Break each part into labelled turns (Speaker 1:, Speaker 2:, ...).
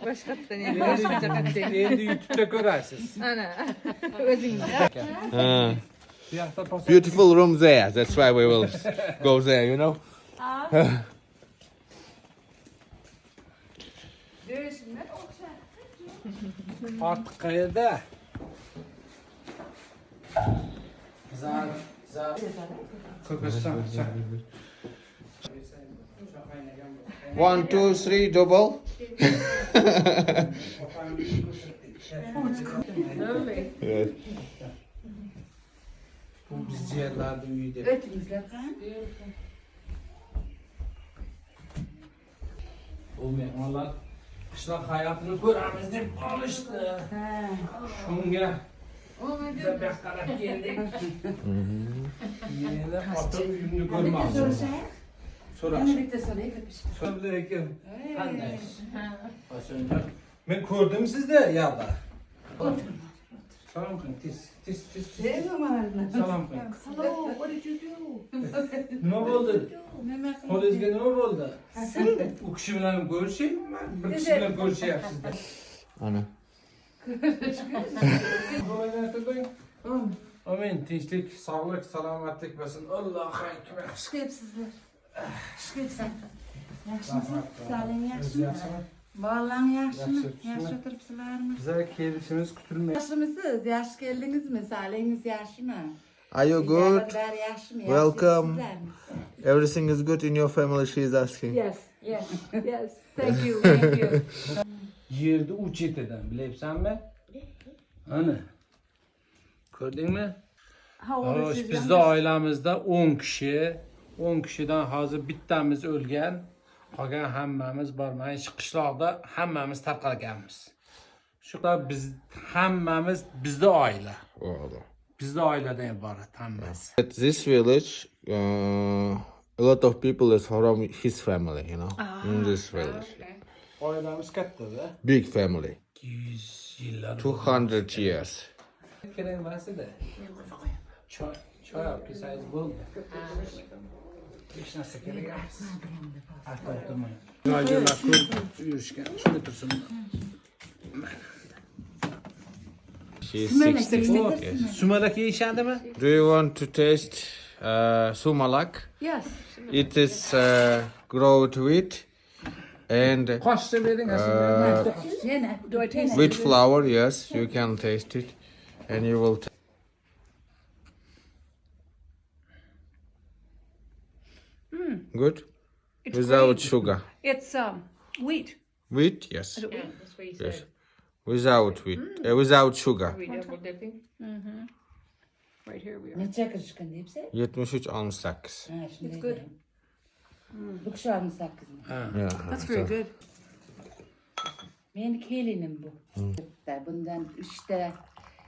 Speaker 1: Boshqatdan endi YouTube'da ko'rasiz.
Speaker 2: Ana. O'zingizga.
Speaker 3: Beautiful room there. That's why we will go there, you know.
Speaker 1: Ortiq qayerda? Zar. Ko'kiston.
Speaker 3: 1, 2, 3, double. Yes.
Speaker 1: Bu biz yerlarda uyda.
Speaker 4: Ötümüzler kan.
Speaker 1: Onlar qishloq hayotini ko'ramiz deb qolishdi. Shunga biza bu yoqqa qarab keldik. Meni ota uyimni ko'rmoqchi. So'rash.
Speaker 4: Yana bitta so'ray ketmiş.
Speaker 1: Assalomu alaykum. Qanday? Men ko'rdim sizni yoqda. Salom qiling, tez. Salom qiling.
Speaker 4: Hello, what did you do?
Speaker 1: Nima bo'ldi?
Speaker 4: Nima qilding?
Speaker 1: Qo'lingizga nima bo'ldi? U kishi bilan ko'rishaymi? Bir kishi bilan ko'rishyapsizda.
Speaker 3: Ana.
Speaker 1: Amin. Tinchlik, sog'lik, salomatlik bo'lsin. Allohu akbar.
Speaker 4: Şıkıpsızlar. Şıkıpsın. Yaxshimisiz?
Speaker 1: Rahmat.
Speaker 4: Saling
Speaker 1: Siz
Speaker 4: yaxshimi?
Speaker 1: yaxshimi?
Speaker 4: Bolalarning yaxshimi?
Speaker 1: Yaxshi,
Speaker 4: Yaxshi o'tiribsizlarmi?
Speaker 1: Biza kelishimiz kutilmaydi.
Speaker 4: Yaxshimisiz? Yaxshi keldingizmi? Salingiz yaxshimi?
Speaker 3: Are you good?
Speaker 4: Bolalar yaxshimi?
Speaker 3: Welcome.
Speaker 4: Yaxshi
Speaker 3: Everything is good in your family, she is asking.
Speaker 2: Yes. Thank you. Thank you.
Speaker 1: Yerni u chetidan, bilyapsanmi? Ana. Ko'rdingmi?
Speaker 2: How old is
Speaker 1: Xo'sh,
Speaker 2: his
Speaker 1: bizda oilamizda 10 kishi, 10 kishidan hozir bittamiz o'lgan, qolgan hammamiz bor. Mana shu qishloqda hammamiz tarqalganmiz. Shular biz hammamiz bizda oila. Bizda oiladan iborat hammasi.
Speaker 3: At this village, a lot of people is from his family, you know, in this village.
Speaker 1: Oilamiz katta-da.
Speaker 3: Big family.
Speaker 1: 100 yillar.
Speaker 3: 200 years.
Speaker 1: Kerak emas-edi. Choy olib kelsangiz bo'ldi. Hech narsa kerak emas. Hatto o'tirmang. Joylar ko'p yurishgan. Shunda tursin.
Speaker 3: She is 60. Yes.
Speaker 1: Sumalak yeyishadimi?
Speaker 3: Do you want to taste sumalak?
Speaker 2: Yes.
Speaker 3: It is growed wheat and
Speaker 1: Qo'shsa bering
Speaker 4: Yana.
Speaker 2: Do I taste
Speaker 3: with flour. Yes, you can taste it, and you will. Good.
Speaker 2: It's
Speaker 3: Without
Speaker 2: great.
Speaker 3: sugar.
Speaker 2: It's wheat.
Speaker 3: Wheat, yes.
Speaker 2: Is it wheat?
Speaker 3: Yes. Without wheat. Without sugar.
Speaker 2: Right here we are.
Speaker 4: Necha kirishgan deyapsiz?
Speaker 3: 73 68.
Speaker 4: Ha, shunday.
Speaker 2: It's good.
Speaker 4: Bu kishi 68 mi?
Speaker 3: Yeah.
Speaker 2: That's very good.
Speaker 4: Meni kelinim bu. Bundan 3 ta,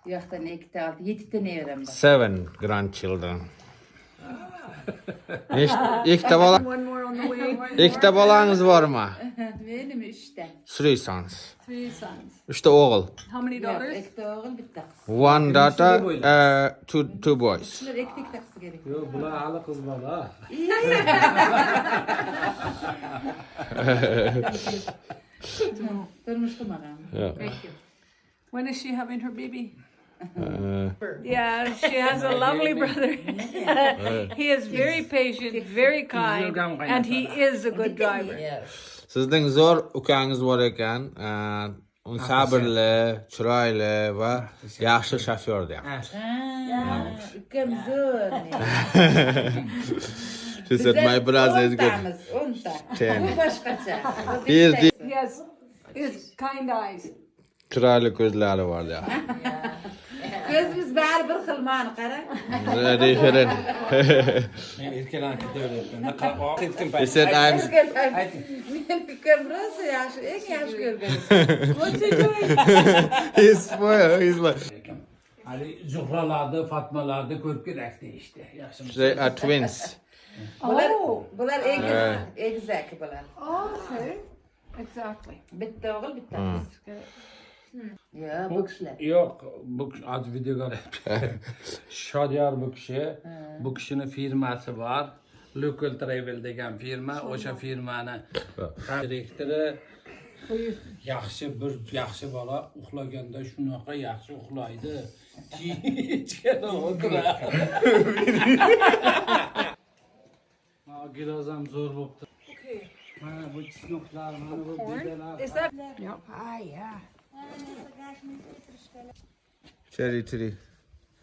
Speaker 4: bu yoqdan 2 ta, 6, 7 ta nevaram bor.
Speaker 3: 7 grandchildren. İlk bola.
Speaker 2: One more on the way.
Speaker 3: İlk bolangiz bormi?
Speaker 4: Menim 3 ta.
Speaker 3: 3 sons.
Speaker 2: 3 sons.
Speaker 3: 3 o'g'il.
Speaker 2: How many
Speaker 4: Yo'q,
Speaker 2: daughters?
Speaker 4: 2 ta o'g'il, bitta qiz.
Speaker 3: 1 daughter, 2 boys.
Speaker 4: Shular ikkita qiz kerak.
Speaker 1: Yo'q, bular hali qiz bola.
Speaker 4: Turmush qilmagan.
Speaker 2: Thank you. When is she having her baby? Yeah, she has a lovely brother. He is very patient, very kind, and he is a good driver.
Speaker 3: Sizning zo'r ukangiz bor ekan. U sabrli, chiroyli va yaxshi shofyor deyapti.
Speaker 4: Ukam zo'r.
Speaker 3: She said my brother is good.
Speaker 4: 10 ta.
Speaker 3: 10.
Speaker 4: Bu boshqacha.
Speaker 3: He is the
Speaker 2: He has kind eyes.
Speaker 3: chiroyli ko'zlari bor deyapti.
Speaker 4: Ko'zimiz bari bir xil, mana qarang.
Speaker 3: Different.
Speaker 1: Men erkalanib ketaveribman.
Speaker 3: He said I'm
Speaker 4: Men ukam rosa yaxshi, eng yaxshi ko'rgan.
Speaker 3: he's spoiled. He's like
Speaker 1: Ali Zuhralarni, Fatmalarni ko'rib kerak deyishdi. Yaxshimi?
Speaker 3: they are twins.
Speaker 4: Bular egizak bular.
Speaker 2: Okay. Exactly.
Speaker 4: Bitta o'g'il, bitta qiz. Yo, bu kishilar.
Speaker 1: Yo'q, bu az videoga Shodiyor bu kishi. Bu kishini firmasi bor. Local Travel degan firma, o'sha firmani direktori yaxshi bola uxlaganda shunaqa yaxshi uxlaydi. Ichkada o'tiradi. Ha, giroz ham zo'r bo'pti.
Speaker 2: Okay.
Speaker 1: Mana bu chiznoqlar, mana bu bedalar.
Speaker 2: Is that? Yep. Ah, yeah.
Speaker 3: Cherry tree.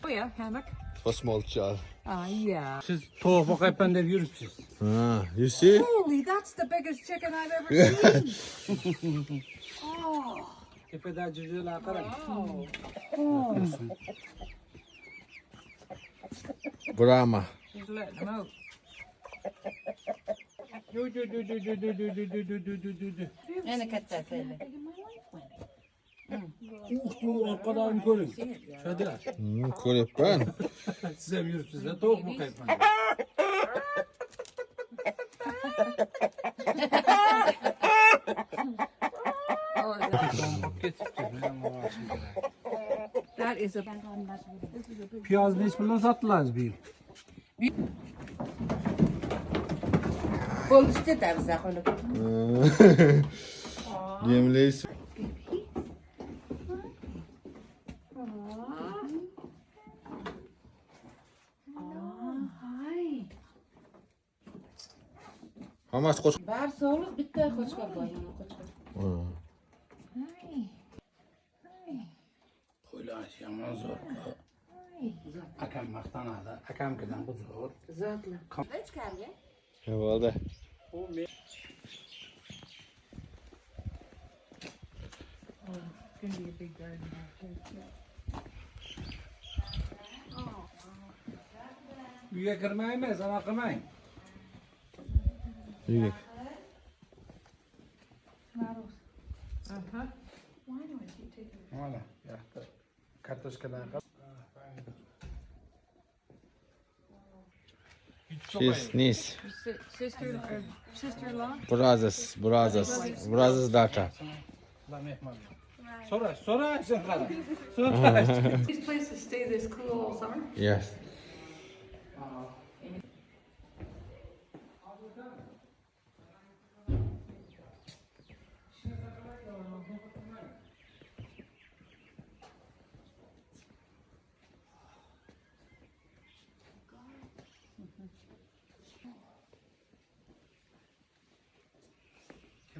Speaker 2: Oh yeah, hammock.
Speaker 3: For small child.
Speaker 2: Ah, yeah.
Speaker 1: Siz tovuq boqayapman deb yuribsiz.
Speaker 3: You see?
Speaker 2: Holy, that's the biggest chicken I've ever seen. Oh.
Speaker 1: Tepada jujular qarang.
Speaker 3: Brahma.
Speaker 2: Just letting them out.
Speaker 4: Yani kattasi.
Speaker 1: Orqadan ko'ring. Shada.
Speaker 3: Ko'ryapman.
Speaker 1: Siz ham yuribsiz, tovuq boqayapman.
Speaker 2: That is a.
Speaker 1: Piyoz nech puldan sotiladi bu yil?
Speaker 4: Bo'lishdi da biza qolib.
Speaker 3: Yemlaysiz. How much cost?
Speaker 4: Bar so'liq bitta qo'chqor bor, mana qo'chqor.
Speaker 1: Qo'ylar yomon zo'r. Akam maqtanadi. Akamkidan bu zo'r.
Speaker 4: Zotli.
Speaker 3: Valda.
Speaker 2: Gonna be a big garden back there.
Speaker 1: Uyga kirmaymiz, ana qilmang.
Speaker 3: Uyga.
Speaker 2: Uh-huh. Why do I keep taking it?
Speaker 1: Mana, yaxshi. Kartoshkadan qil.
Speaker 3: She's niece.
Speaker 2: Sister-in-law?
Speaker 3: Brothers daughter.
Speaker 1: So'ra, sen qara.
Speaker 2: These places stay this cool all summer?
Speaker 3: Yes.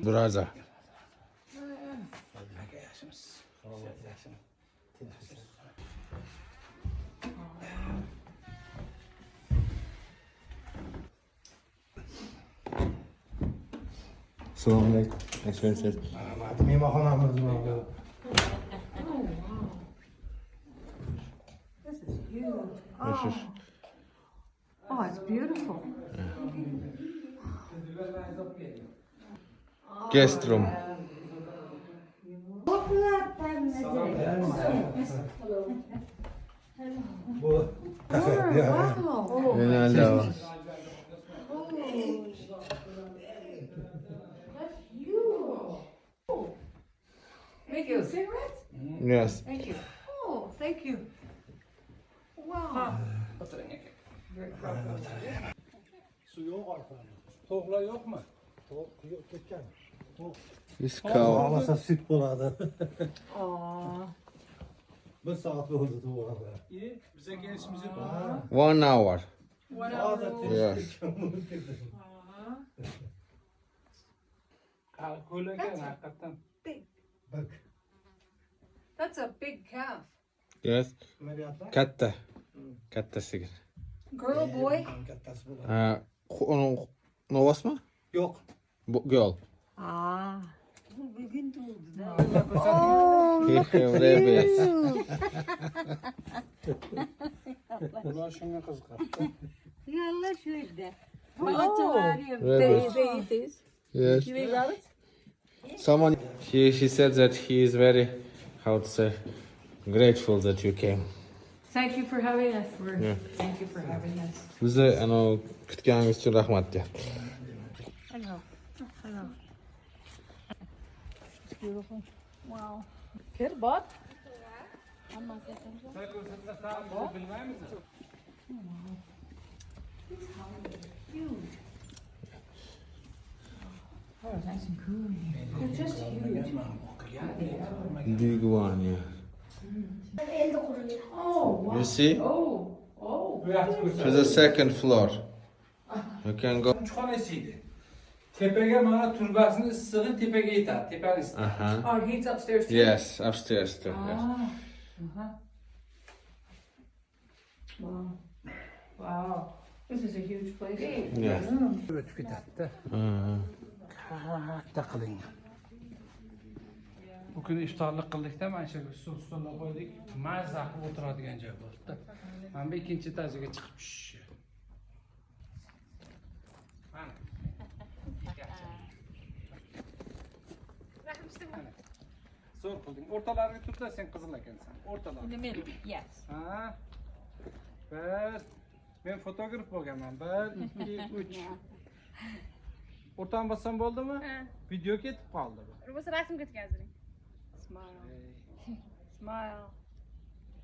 Speaker 3: Brother. Assalomu alaykum. Expensive.
Speaker 1: Mehmonxonamiz
Speaker 2: This is huge. Oh, it's beautiful.
Speaker 3: Guest room.
Speaker 2: Wow.
Speaker 3: Hello.
Speaker 2: Thank you. Cigarettes?
Speaker 3: Yes.
Speaker 2: Thank you. Oh, thank you. Wow. Very proud of that.
Speaker 1: Su yo'q orqada. Tovuqlar yo'qmi?
Speaker 5: Yo'q ketgan.
Speaker 3: This cow.
Speaker 5: Olmasa süt bo'ladi.
Speaker 2: Aw.
Speaker 5: 1 soat bo'ldi to'g'ri.
Speaker 1: Biza kelishimiz yo'q.
Speaker 3: 1 hour.
Speaker 2: What else?
Speaker 3: Yes.
Speaker 1: Ko'lagan haqiqatan.
Speaker 2: Big.
Speaker 5: Bak.
Speaker 2: That's a big calf.
Speaker 3: Yes.
Speaker 5: Amaliyotlar
Speaker 3: Katta. Katta sigir.
Speaker 2: Girl, boy?
Speaker 5: kattasi bo'ladi.
Speaker 3: Onun novasmi?
Speaker 5: Yo'q.
Speaker 3: Girl.
Speaker 2: Ah.
Speaker 3: He have rabbits.
Speaker 1: Ular shunga qiziqadi.
Speaker 6: Yallah şöyle.
Speaker 3: Rabbits.
Speaker 6: They eat these.
Speaker 3: Yes.
Speaker 6: You eat rabbits?
Speaker 3: Someone. She said that he is very, how to say, grateful that you came.
Speaker 2: Thank you for having us.
Speaker 3: Yeah.
Speaker 2: Thank you for having us.
Speaker 3: Bizni kutganingiz uchun rahmat deyapti.
Speaker 6: Hello. Hello. It's beautiful. Wow. Kid, bud?
Speaker 1: Bilmaymiz.
Speaker 2: huge. Oh, nice and cool. They're just huge.
Speaker 3: Big one, yeah.
Speaker 2: Oh, wow.
Speaker 3: You see?
Speaker 2: Oh, oh.
Speaker 1: Bu yaxshi
Speaker 3: To the second floor. You can go.
Speaker 1: Xonasiydi. Tepaga mana turbasini issig'i tepaga yetadi, tepani issig'i.
Speaker 3: Uh-huh.
Speaker 2: Oh, he's upstairs too?
Speaker 3: Yes, upstairs too. Yes.
Speaker 2: Ah. Wow. Wow. This is a huge place.
Speaker 3: Yes.
Speaker 1: O'tib ketadi. Katta qilingan. Bu kuni iftorlik qildikda mana shu stolga qo'ydik. Mazza qilib o'tiradigan joy bo'ldi. Mana bu ikkinchi etajaga chiqib tushishi. Mana. Zo'r qilding. O'rtalariga turda sen qizil ekansan.
Speaker 2: In
Speaker 1: O'rtalar.
Speaker 2: the middle, yes.
Speaker 1: Ha. Men fotograf bo'lganman. 1 2 3. O'rtan bossam bo'ldimi? Video ketib qoldi bu.
Speaker 7: Rosa rasm ketgansiz. Smile. Smile.